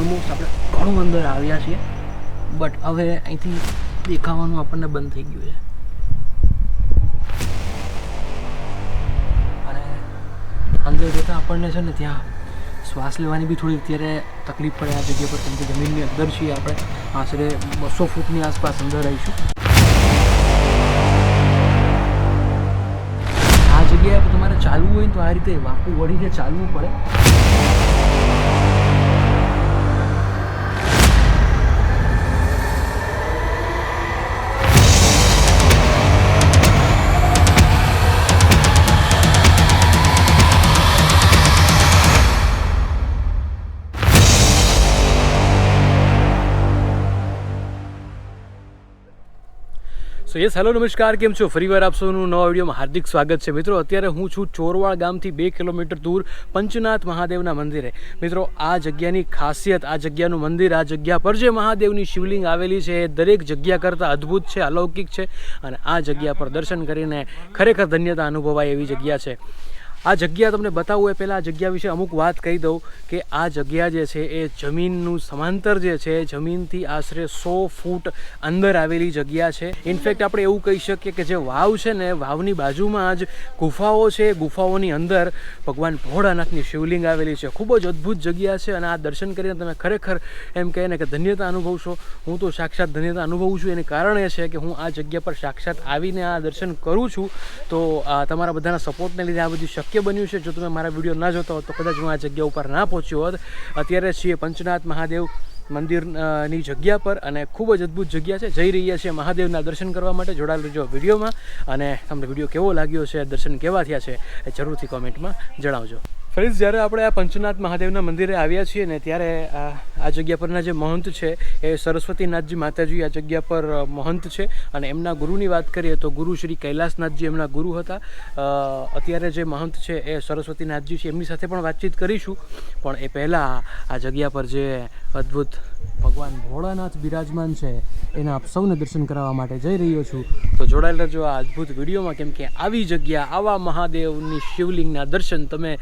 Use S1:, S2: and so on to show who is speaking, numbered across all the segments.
S1: Almost આપણે ઘણું અંદર આવ્યા છીએ, બટ હવે અહીંથી દેખાવાનું આપણને બંધ થઈ ગયું છે. અને અંદર જતાં આપણને છે ને ત્યાં શ્વાસ લેવાની બી થોડી અત્યારે તકલીફ પડે આ જગ્યા પર, કેમ કે જમીનની અંદર છીએ આપણે. આશરે 200 ફૂટની આસપાસ અંદર રહીશું. આ જગ્યાએ તમારે ચાલવું હોય ને તો આ રીતે વાંકું વળીને ચાલવું પડે. સો યસ, હેલો, નમસ્કાર, કેમ છો? ફરીવાર આપ સૌનું નવા વિડીયોમાં હાર્દિક સ્વાગત છે. મિત્રો, અત્યારે હું છું ચોરવાડ ગામથી 2 કિલોમીટર દૂર પંચનાથ મહાદેવના મંદિરે. મિત્રો, આ જગ્યાની ખાસિયત, આ જગ્યાનું મંદિર, આ જગ્યા પર જે મહાદેવની શિવલિંગ આવેલી છે એ દરેક જગ્યા કરતાં અદ્ભુત છે, અલૌકિક છે. અને આ જગ્યા પર દર્શન કરીને ખરેખર ધન્યતા અનુભવાય એવી જગ્યા છે. આ જગ્યા તમને બતાવું એ પહેલાં આ જગ્યા વિશે અમુક વાત કહી દઉં કે આ જગ્યા જે છે એ જમીનનું સમાંતર જે છે, જમીનથી આશરે 100 ફૂટ અંદર આવેલી જગ્યા છે. ઇનફેક્ટ આપણે એવું કહી શકીએ કે જે વાવ છે ને, વાવની બાજુમાં જ ગુફાઓ છે. ગુફાઓની અંદર ભગવાન ભોળાનાથની શિવલિંગ આવેલી છે. ખૂબ જ અદ્ભુત જગ્યા છે અને આ દર્શન કરીને તમે ખરેખર એમ કહે ને કે ધન્યતા અનુભવશો. હું તો સાક્ષાત ધન્યતા અનુભવું છું. એને કારણ એ છે કે હું આ જગ્યા પર સાક્ષાત આવીને આ દર્શન કરું છું. તો તમારા બધાના સપોર્ટને લીધે આ બધી શક્ય બન્યું છે. જો તમે મારા વિડીયો ના જોતા હોત તો કદાચ હું આ જગ્યા ઉપર ના પહોંચ્યો હોત. અત્યારે છીએ પંચનાથ મહાદેવ મંદિરની જગ્યા પર અને ખૂબ જ અદ્ભુત જગ્યા છે. જઈ રહ્યા છીએ મહાદેવના દર્શન કરવા માટે. જોડાયેલ રહેજો વિડીયોમાં અને તમને વિડીયો કેવો લાગ્યો છે, દર્શન કેવા થયા છે એ જરૂરથી કોમેન્ટમાં જણાવજો. ફ્રેન્ડ્સ, જ્યારે આપણે આ પંચનાથ મહાદેવના મંદિરે આવ્યા છીએ ને ત્યારે આ જગ્યા પરના જે મહંત છે એ સરસ્વતીનાથજી માતાજી આ જગ્યા પર મહંત છે. અને એમના ગુરુની વાત કરીએ તો ગુરુ શ્રી કૈલાસનાથજી એમના ગુરુ હતા. અત્યારે જે મહંત છે એ સરસ્વતીનાથજી છે. એમની સાથે પણ વાતચીત કરીશું, પણ એ પહેલાં આ જગ્યા પર જે અદ્ભુત ભગવાન ભોળાનાથ બિરાજમાન છે એના આપ સૌને દર્શન કરાવવા માટે જઈ રહ્યો છું. તો જોડાયેલ રહેજો આ અદ્ભુત વિડીયોમાં, કેમ કે આવી જગ્યા, આવા મહાદેવની શિવલિંગના દર્શન તમે,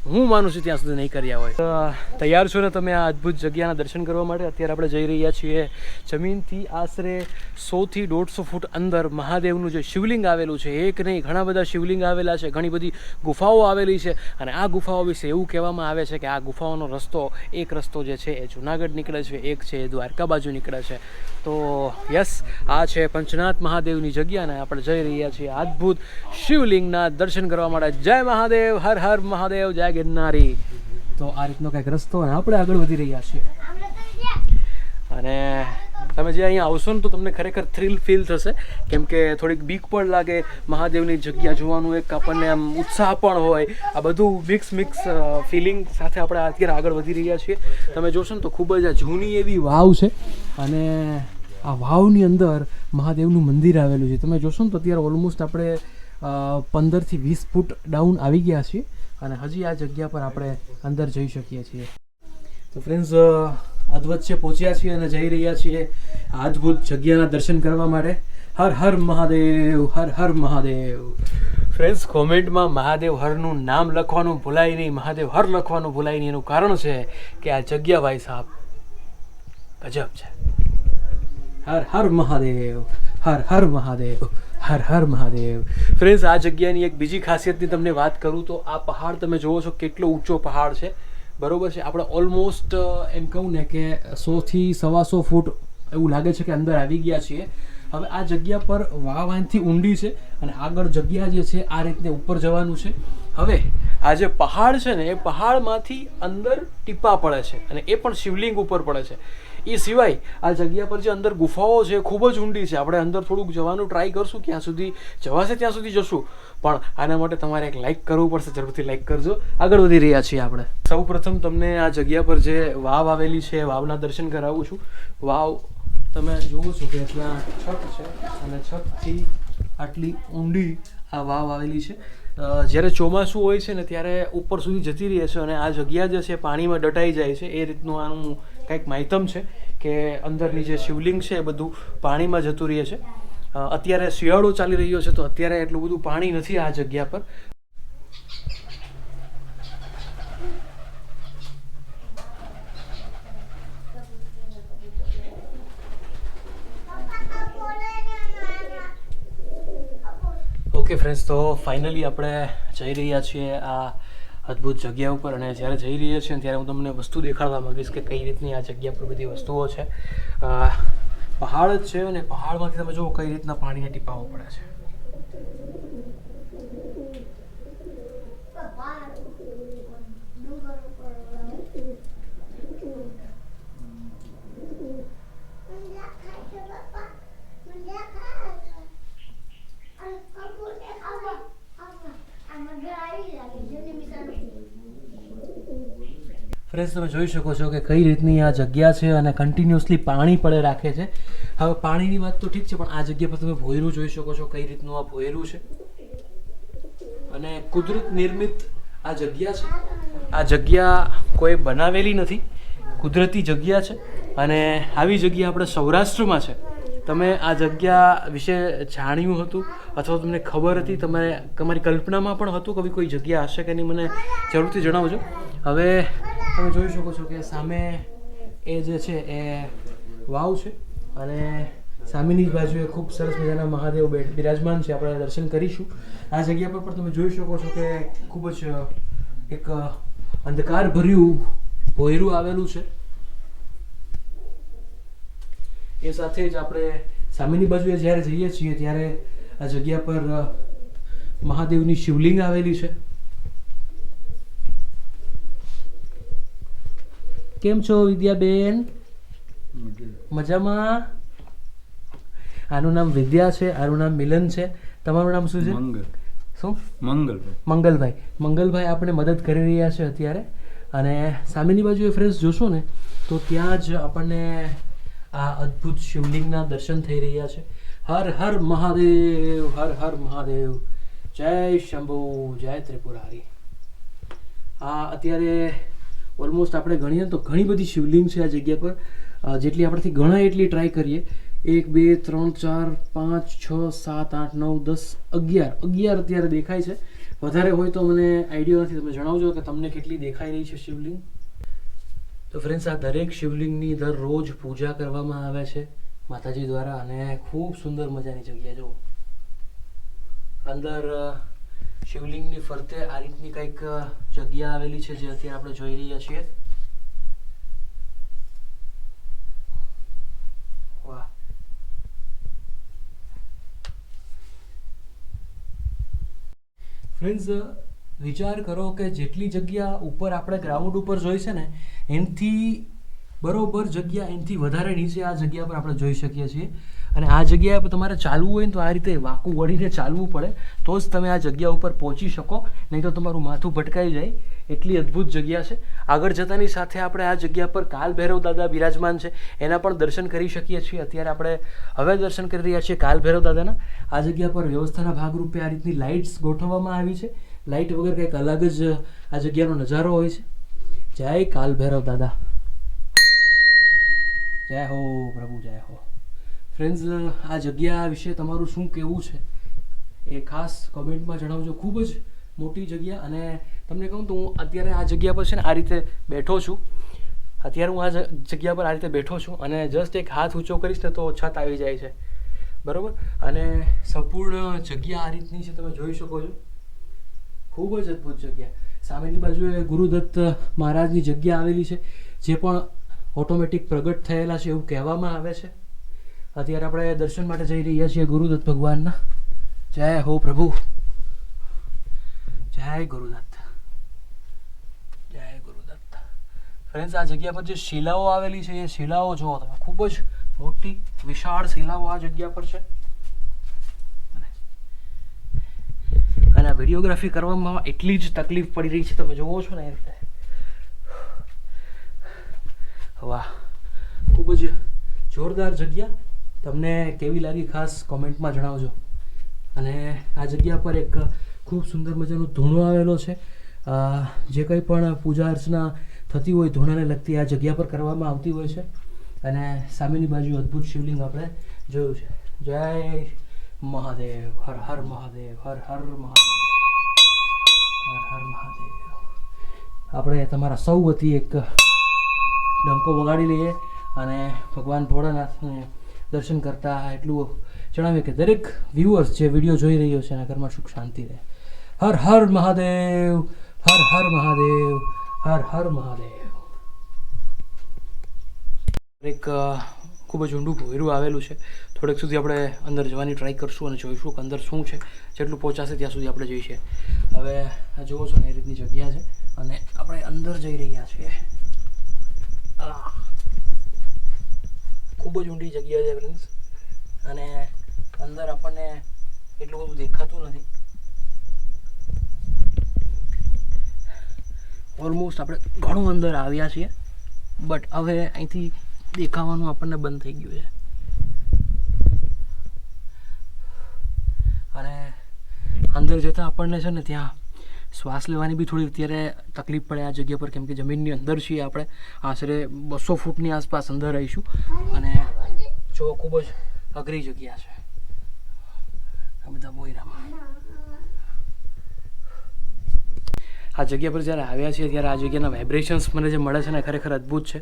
S1: હું માનું છું, ત્યાં સુધી નહીં કર્યા હોય. તૈયાર છો ને તમે આ અદ્ભુત જગ્યાના દર્શન કરવા માટે? અત્યારે આપણે જઈ રહ્યા છીએ જમીનથી આશરે 100 થી 150 ફૂટ અંદર મહાદેવનું જે શિવલિંગ આવેલું છે. એક નહીં, ઘણા બધા શિવલિંગ આવેલા છે, ઘણી બધી ગુફાઓ આવેલી છે. અને આ ગુફાઓ વિશે એવું કહેવામાં આવે છે કે આ ગુફાઓનો રસ્તો, એક રસ્તો જે છે એ જુનાગઢ નીકળે છે, એક છે એ દ્વારકા બાજુ નીકળે છે. તો યસ, આ છે પંચનાથ મહાદેવની જગ્યા અને આપણે જઈ રહ્યા છીએ અદ્ભુત શિવલિંગના દર્શન કરવા માટે. જય મહાદેવ, હર હર મહાદેવ, જય ગિરનારી. તો આ રીતનો કંઈક રસ્તો અને આપણે આગળ વધી રહ્યા છીએ. અને તમે જે અહીંયા આવશો ને તો તમને ખરેખર થ્રિલ ફીલ થશે, કેમ કે થોડીક બીક પણ લાગે. મહાદેવની જગ્યા જોવાનું એક આપણને આમ ઉત્સાહ પણ હોય. આ બધું મિક્સ ફિલિંગ સાથે આપણે અત્યારે આગળ વધી રહ્યા છીએ. તમે જોશો ને તો ખૂબ જ આ જૂની એવી વાવ છે અને આ વાવની અંદર મહાદેવનું મંદિર આવેલું છે. તમે જોશો ને તો અત્યારે ઓલમોસ્ટ આપણે 15 થી 20 ફૂટ ડાઉન આવી ગયા છીએ અને હજી આ જગ્યા પર આપણે અંદર જઈ શકીએ છીએ. તો ફ્રેન્ડ્સ, અદ્વચ્ચે પહોંચ્યા છીએ અને જઈ રહ્યા છીએ આ અદ્ભુત જગ્યાના દર્શન કરવા માટે. હર હર મહાદેવ, હર હર મહાદેવ. ફ્રેન્ડ્સ, કોમેન્ટમાં મહાદેવ હરનું નામ લખવાનું ભૂલાય નહીં, મહાદેવ હર લખવાનું ભૂલાય નહીં. એનું કારણ છે કે આ જગ્યા ભાઈ સાહેબ ગજબ છે. હર હર મહાદેવ, હર હર મહાદેવ, હર હર મહાદેવ. ફ્રેન્ડ્સ, આ જગ્યાની એક બીજી ખાસિયતની તમને વાત કરું તો આ પહાડ તમે જુઓ છો કેટલો ઊંચો પહાડ છે, બરોબર છે. આપણે ઓલમોસ્ટ એમ કહું ને કે 100 થી 125 ફૂટ એવું લાગે છે કે અંદર આવી ગયા છીએ. હવે આ જગ્યા પર વાવ અહીંથી ઊંડી છે અને આગળ જગ્યા જે છે આ રીતને ઉપર જવાનું છે. હવે આ જે પહાડ છે ને એ પહાડમાંથી અંદર ટીપા પડે છે અને એ પણ શિવલિંગ ઉપર પડે છે. એ સિવાય આ જગ્યા પર જે અંદર ગુફાઓ છે ખૂબ જ ઊંડી છે. આપણે અંદર થોડુંક જવાનું ટ્રાય કરશું, ક્યાં સુધી જવાશે ત્યાં સુધી જશું, પણ આના માટે તમારે એક લાઇક કરવું પડશે. જરૂરથી લાઇક કરજો. આગળ વધી રહ્યા છીએ આપણે. સૌ પ્રથમ તમને આ જગ્યા પર જે વાવ આવેલી છે વાવના દર્શન કરાવું છું. વાવ તમે જુઓ છો કે ત્યાં છત છે અને છતથી આટલી ઊંડી આ વાવ આવેલી છે. જ્યારે ચોમાસું હોય છે ને ત્યારે ઉપર સુધી જતી રહે છે અને આ જગ્યા જે છે પાણીમાં દટાઈ જાય છે. એ રીતનું આનું કંઈક માહિતમ છે કે અંદરની જે શિવલિંગ છે એ બધું પાણીમાં જતું રહે છે. અત્યારે શિયાળો ચાલી રહ્યો છે તો અત્યારે એટલું બધું પાણી નથી આ જગ્યા પર. ઓકે ફ્રેન્ડ્સ, તો ફાઇનલી આપણે જઈ રહ્યા છીએ આ અદ્ભુત જગ્યા ઉપર. અને જ્યારે જઈ રહ્યા છીએ ત્યારે હું તમને વસ્તુ દેખાડવા માંગીશ કે કઈ રીતની આ જગ્યા પર બધી વસ્તુઓ છે. પહાડ જ છે અને પહાડમાંથી તમે જુઓ કઈ રીતના પાણીના ટીપાઓ પડે છે. ફ્રેન્ડ્સ, તમે જોઈ શકો છો કે કઈ રીતની આ જગ્યા છે અને કન્ટિન્યુઅસલી પાણી પડે રાખે છે. હવે પાણીની વાત તો ઠીક છે, પણ આ જગ્યા પર તમે ભોયરું જોઈ શકો છો કઈ રીતનું આ ભોયરું છે. અને કુદરત નિર્મિત આ જગ્યા છે. આ જગ્યા કોઈ બનાવેલી નથી, કુદરતી જગ્યા છે. અને આવી જગ્યા આપણે સૌરાષ્ટ્રમાં છે. તમે આ જગ્યા વિશે જાણ્યું હતું અથવા તમને ખબર હતી, તમારી કલ્પનામાં પણ હતું કે કોઈ જગ્યા હશે કે નહીં, મને જરૂરથી જણાવજો. હવે તમે જોઈ શકો છો કે સામે એ જે છે એ વાવ છે અને સામેની જ બાજુએ ખૂબ સરસ મજાના મહાદેવ બિરાજમાન છે. આપણે દર્શન કરીશું. આ જગ્યા પર પણ તમે જોઈ શકો છો કે ખૂબ જ એક અંધકાર ભર્યું ભોયરું આવેલું છે. એ સાથે જ આપણે સામેની બાજુએ જ્યારે જઈએ છીએ ત્યારે આ જગ્યા પર મહાદેવની શિવલિંગ આવેલી છે. કેમ છો વિદ્યાબેન? મજામાં? આનું નામ વિદ્યા છે, આનું નામ મિલન છે. તમારું નામ શું છે? શું? મંગલભાઈ. મંગલભાઈ આપણે મદદ કરી રહ્યા છે અત્યારે. અને સામેની બાજુએ ફ્રેન્ડ્સ જોશો ને તો ત્યાં જ આપણને આ અદ્ભુત શિવલિંગના દર્શન થઈ રહ્યા છે. હર હર મહાદેવ, હર હર મહાદેવ, જય શંભુ, જય ત્રિપુરારી. આ અત્યારે ઓલમોસ્ટ આપણે ગણીએ તો ઘણી બધી શિવલિંગ છે આ જગ્યા પર. જેટલી આપણેથી ગણાય એટલી ટ્રાય કરીએ. 1 2 3 4 5 6 7 8 9 10 11 અત્યારે દેખાય છે. વધારે હોય તો મને આઈડિયા નથી, તમે જણાવજો કે તમને કેટલી દેખાઈ રહી છે શિવલિંગ. તો ફ્રેન્ડ્સ, આ દરેક શિવલિંગની દરરોજ પૂજા કરવામાં આવે છે માતાજી દ્વારા. અને ખૂબ સુંદર મજાની જગ્યા. જો અંદર શિવલિંગની ફરતે આ રીતની કંઈક જગ્યા આવેલી છે જે અત્યારે આપણે જોઈ રહ્યા છીએ. વાહ! ફ્રેન્ડ્સ, વિચાર કરો કે જેટલી જગ્યા ઉપર આપણે ગ્રાઉન્ડ ઉપર જોઈ છે ને એનાથી બરોબર જગ્યા એનાથી વધારે નીચે આ જગ્યા પર આપણે જોઈ શકીએ છીએ. અને આ જગ્યા પર તમારે ચાલવું હોય ને તો આ રીતે વાંકું વળીને ચાલવું પડે તો જ તમે આ જગ્યા ઉપર પહોંચી શકો, નહીં તો તમારું માથું ભટકાઈ જાય. એટલી અદ્ભુત જગ્યા છે. આગળ જતાની સાથે આપણે આ જગ્યા પર કાલ ભૈરવ દાદા બિરાજમાન છે એના પણ દર્શન કરી શકીએ છીએ. અત્યારે આપણે હવે દર્શન કરી રહ્યા છીએ કાલ ભૈરવ દાદાના. આ જગ્યા પર વ્યવસ્થાના ભાગરૂપે આ રીતની લાઇટ્સ ગોઠવવામાં આવી છે. લાઇટ વગર કંઈક અલગ જ આ જગ્યાનો નજારો હોય છે. જય કાલ ભૈરવ દાદા, જય હો પ્રભુ, જય હો. ફ્રેન્ડ્સ, આ જગ્યા વિશે તમારું શું કહેવું છે એ ખાસ કોમેન્ટમાં જણાવજો. ખૂબ જ મોટી જગ્યા. અને તમને કહું તો હું અત્યારે આ જગ્યા પર છે ને આ રીતે બેઠો છું. અત્યારે હું આ જગ્યા પર આ રીતે બેઠો છું અને જસ્ટ એક હાથ ઊંચો કરીશ ને તો છત આવી જાય છે, બરાબર. અને સંપૂર્ણ જગ્યા આ રીતની છે, તમે જોઈ શકો છો. ખૂબ જ અદ્ભુત જગ્યા. સામેની બાજુએ ગુરુદત્ત મહારાજની જગ્યા આવેલી છે જે પણ ઓટોમેટિક પ્રગટ થયેલા છે એવું કહેવામાં આવે છે. અત્યારે આપણે દર્શન માટે જઈ રહ્યા છીએ ગુરુદત્ત ભગવાનના. જય હો પ્રભુ, જય ગુરુદત્ત, જય ગુરુદત્ત. ફ્રેન્ડ્સ, આ જગ્યા પર જે શિલાઓ આવેલી છે એ શિલાઓ જુઓ તમે. ખૂબ જ મોટી વિશાળ શિલાઓ આ જગ્યા પર છે. અને આ વિડીયોગ્રાફી કરવામાં એટલી જ તકલીફ પડી રહી છે, તમે જોવો છો ને એ રીતે. વાહ, ખૂબ જ જોરદાર જગ્યા. તમને કેવી લાગી ખાસ કોમેન્ટમાં જણાવજો. અને આ જગ્યા પર એક ખૂબ સુંદર મજાનો ધૂણો આવેલો છે. જે કંઈ પણ પૂજા અર્ચના થતી હોય ધૂણાને લગતી આ જગ્યા પર કરવામાં આવતી હોય છે. અને સામેની બાજુ અદ્ભુત શિવલિંગ આપણે જોયું છે. જય મહાદેવ, હર હર મહાદેવ, હર હર મહાદેવ, હર હર મહાદેવ. આપણે તમારા સૌ વતી એક ડંકો વગાડી લઈએ અને ભગવાન ભોળાનાથને દર્શન કરતા એટલું જણાવીએ કે દરેક વ્યુઅર્સ જે વિડીયો જોઈ રહ્યો છે એના ઘરમાં સુખ શાંતિ રહે. હર હર મહાદેવ, હર હર મહાદેવ, હર હર મહાદેવ. એક ખૂબ જ ઊંડું ભોયરું આવેલું છે. થોડેક સુધી આપણે અંદર જવાની ટ્રાય કરશું અને જોઈશું કે અંદર શું છે. જેટલું પહોંચાશે ત્યાં સુધી આપણે જઈશું. હવે આ જુઓ છો ને એ રીતની જગ્યા છે અને આપણે અંદર જઈ રહ્યા છીએ. ખૂબ જ ઊંડી જગ્યા છે ફ્રેન્ડ્સ, અને અંદર આપણને એટલું બધું દેખાતું નથી. ઓલમોસ્ટ આપણે ઘણું અંદર આવ્યા છીએ, બટ હવે અહીંથી દેખાવાનું આપણને બંધ થઈ ગયું છે. અને અંદર જતાં આપણને છે ને ત્યાં શ્વાસ લેવાની બી થોડી અત્યારે તકલીફ પડે આ જગ્યા પર, કેમ કે જમીનની અંદર છીએ આપણે. આશરે 200 ફૂટની આસપાસ અંદર રહીશું અને જો ખૂબ જ અઘરી જગ્યા છે આ બધા બોયરામાં. આ જગ્યા પર જ્યારે આવ્યા છીએ ત્યારે આ જગ્યાના વાઇબ્રેશન્સ મને જે મળે છે ને ખરેખર અદ્ભુત છે.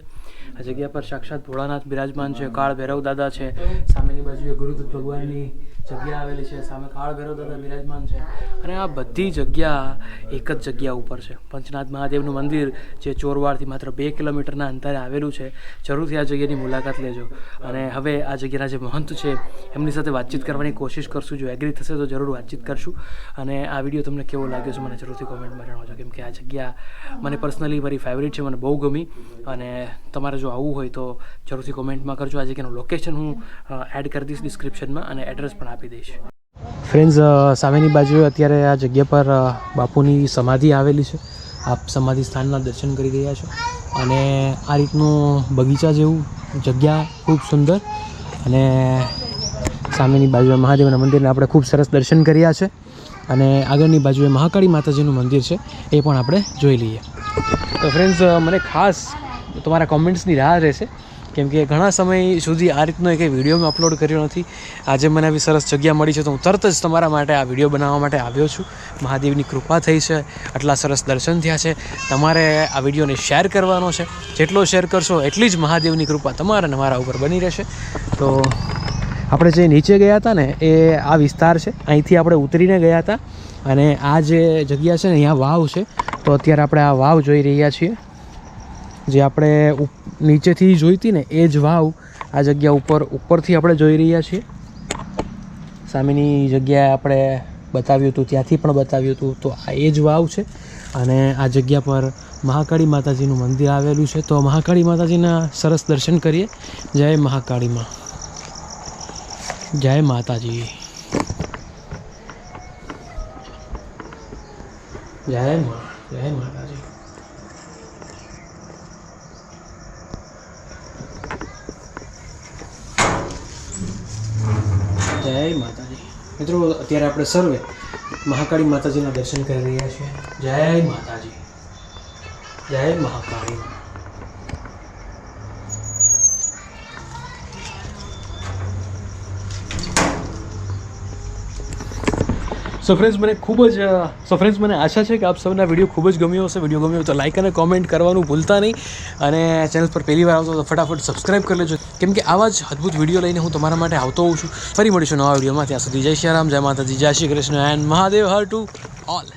S1: આ જગ્યા પર સાક્ષાત ભોળાનાથ બિરાજમાન છે, કાળ ભૈરવ દાદા છે, સામેની બાજુએ ગુરુદત્ત ભગવાનની જગ્યા આવેલી છે, સામે કાળ ભૈરવ દાદા બિરાજમાન છે. અને આ બધી જગ્યા એક જ જગ્યા ઉપર છે. પંચનાથ મહાદેવનું મંદિર જે ચોરવાડથી માત્ર 2 કિલોમીટરના અંતરે આવેલું છે. જરૂરથી આ જગ્યાની મુલાકાત લેજો. અને હવે આ જગ્યાના જે મહંત છે એમની સાથે વાતચીત કરવાની કોશિશ કરશું. જો એગ્રી થશે તો જરૂર વાતચીત કરશું. અને આ વિડીયો તમને કેવો લાગ્યો છે મને જરૂરથી કોમેન્ટમાં જણાવજો, કેમ કે આ જગ્યા મને પર્સનલી મારી ફેવરિટ છે, મને બહુ ગમી. અને તમારે જો આવવું હોય તો જરૂરથી કોમેન્ટમાં કરજો. આ જગ્યાનું લોકેશન હું એડ કરી દઈશ ડિસ્ક્રિપ્શનમાં અને એડ્રેસ પણ આપી દઈશ. ફ્રેન્ડ્સ, સામેની બાજુએ અત્યારે આ જગ્યા પર બાપુની સમાધિ આવેલી છે. આપ સમાધિ સ્થાનના દર્શન કરી રહ્યા છો અને આ રીતનું બગીચા જેવું જગ્યા ખૂબ સુંદર. અને સામેની બાજુએ મહાદેવના મંદિરને આપણે ખૂબ સરસ દર્શન કર્યા છે. અને આગળની બાજુએ મહાકાળી માતાજીનું મંદિર છે, એ પણ આપણે જોઈ લઈએ. તો ફ્રેન્ડ્સ, મને ખાસ તમારા કોમેન્ટ્સની રાહ રહેશે, કેમ કે ઘણા સમય સુધી આ રીતનો એક વિડીયો મેં અપલોડ કર્યો નથી. આજે મને આવી સરસ જગ્યા મળી છે તો હું તરત જ તમારા માટે આ વિડીયો બનાવવા માટે આવ્યો છું. મહાદેવની કૃપા થઈ છે, આટલા સરસ દર્શન થયા છે. તમારે આ વિડીયોને શેર કરવાનો છે. જેટલો શેર કરશો એટલી જ મહાદેવની કૃપા તમારા અને મારા ઉપર બની રહેશે. તો આપણે જે નીચે ગયા હતા ને એ આ વિસ્તાર છે. અહીંથી આપણે ઉતરીને ગયા હતા અને આ જે જગ્યા છે ને અહીંયા વાવ છે. તો અત્યારે આપણે આ વાવ જોઈ રહ્યા છીએ. જે આપણે નીચેથી જોઈતી ને એ જ વાવ આ જગ્યા ઉપરથી આપણે જોઈ રહ્યા છીએ. સામેની જગ્યાએ આપણે બતાવ્યું હતું, ત્યાંથી પણ બતાવ્યું હતું. તો આ એ જ વાવ છે અને આ જગ્યા પર મહાકાળી માતાજીનું મંદિર આવેલું છે. તો મહાકાળી માતાજીના સરસ દર્શન કરીએ. જય મહાકાળીમાં, જય માતાજી, જય માતાજી. જય માતાજી. મિત્રો, અત્યારે આપણે સર્વે મહાકાળી માતાજીના દર્શન કરી રહ્યા છીએ. જય માતાજી, જય મહાકાળી. સો ફ્રેન્ડ્સ, મને આશા છે કે આપ સૌના વિડીયો ખૂબ જ ગમ્યો હશે. વિડીયો ગમ્યો તો લાઇક અને કોમેન્ટ કરવાનું ભૂલતા નહીં. અને ચેનલ પર પહેલી વાર આવતો તો ફટાફટ સબસ્ક્રાઈબ કરી લેજો, કેમ કે આવા જ અદ્ભુત વિડીયો લઈને હું તમારા માટે આવતો હોઉં છું. ફરી મળીશું નવા વિડીયોમાં. ત્યાં સુધી જય શ્રી રામ, જય માતાજી, જય Shri Krishna and Mahadev her to all.